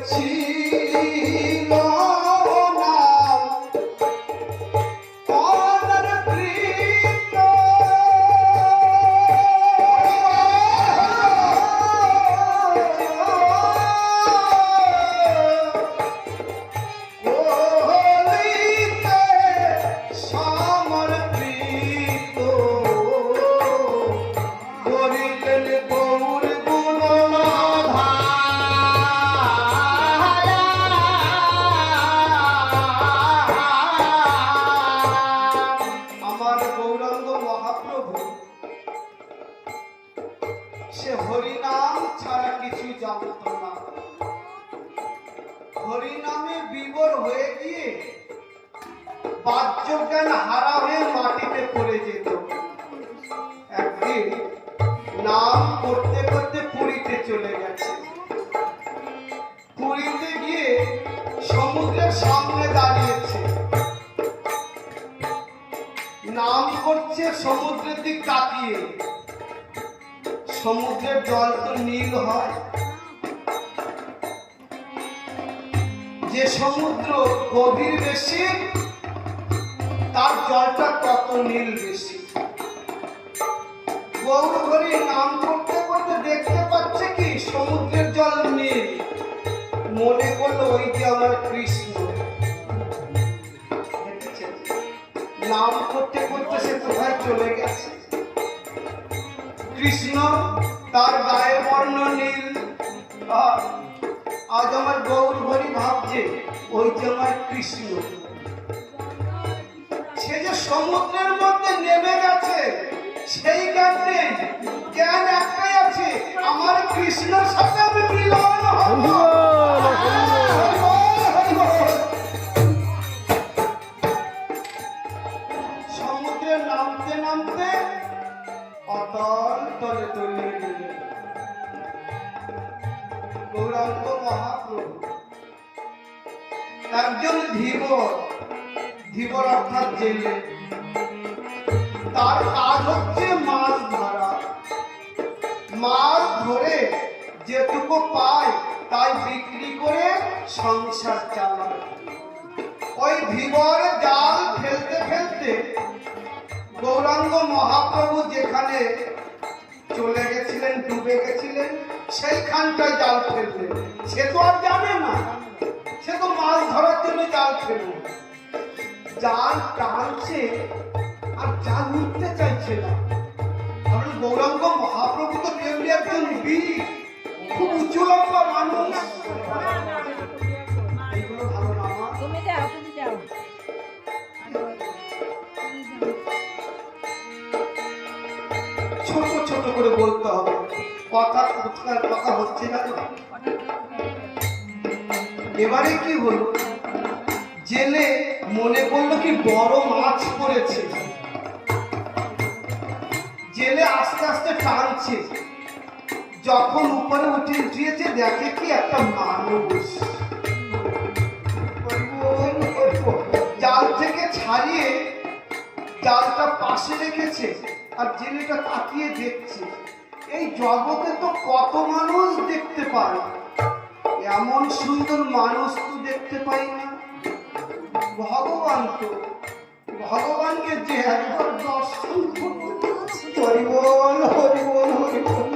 ছিল সে হরিনাম ছাড়া কিছু জানত না। হরিনামে বিভোর হয়ে গিয়ে বাহ্য জ্ঞান হারা হয়ে মাটিতে পড়ে যেত। একদিন নাম করতে করতে পুরীতে চলে গেছে। পুরীতে গিয়ে সমুদ্রের সামনে দাঁড়িয়েছে, নাম করছে সমুদ্রের দিক তাকিয়ে। সমুদ্রের জল তো নীল হয়, যে সমুদ্র গভীর বেশি তার জলটা তত নীল বেশি। গৌর হরি নাম করতে করতে দেখতে পাচ্ছে কি সমুদ্রের জল নীল, মনে করলো ওই যে আমার কৃষ্ণ। নাম করতে করতে সে কোথায় চলে গেছে। কৃষ্ণ তার গায়ে বর্ণ নীল, আজ আমার গৌর হরি ভাবছে ওই যে আমার কৃষ্ণ। সে যে সমুদ্রের মধ্যে নেমে গেছে সেই জ্ঞান নেই, জ্ঞান একটাই আছে, আমার কৃষ্ণের সাথে আমি মিলন হব। সমুদ্রে নামতে নামতে অতল তলে তলিয়ে গেলেন গৌরাঙ্গ মহাপ্রভু। একজন ধীবর অর্থাৎ জেলে, তার কাজ হচ্ছে মাছ ধরা। মাছ ধরে যেটুকু পায় তাই বিক্রি করে সংসার চালায়। ওই ধীবর জাল ফেলতে ফেলতে গৌরাঙ্গ মহাপ্রভু যেখানে চলে গেছিলেন, ডুবে গেছিলেন, সেইখানটায় জাল ফেললেন। সে তো আর জানে না, সে তো মাছ ধরার জন্য জাল ফেলল। জাল টানছে আর জাল উঠতে চাইছে না, কারণ গৌরাঙ্গ মহাপ্রভু তো তেমনি একজন বীর, খুব উঁচু লম্বা মানুষ। এইগুলো ভালো না আমার। তুমি যাও। ছোট ছোট করে বলতে হবে, কথা হচ্ছে না। এবারে কি হলো, জেলে মনে করলো কি বড় মাছ পড়েছে। জেলে আস্তে আস্তে টানছে, যখন উপরে উঠিয়েছে দেখে কি একটা মানুষ। জাল থেকে ছাড়িয়ে জালটা পাশে রেখেছে আর জেলেটা তাকিয়ে দেখছে। এই জগতে তো কত মানুষ দেখতে পায়, এমন সুন্দর মানুষ তো দেখতে পাই না। ভগবান তো, ভগবানকে যে একবার দর্শন করতে হরি বল হরি বল হরি বল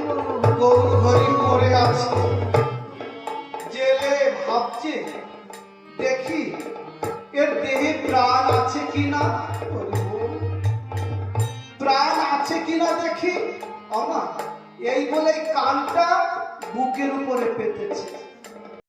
গৌর হরি পড়ে আছে। জেলে ভাবছে দেখি এর দেহে প্রাণ আছে কিনা, প্রাণ আছে কিনা দেখি। আমার এই বলে কানটা বুকের উপরে পেতেছে।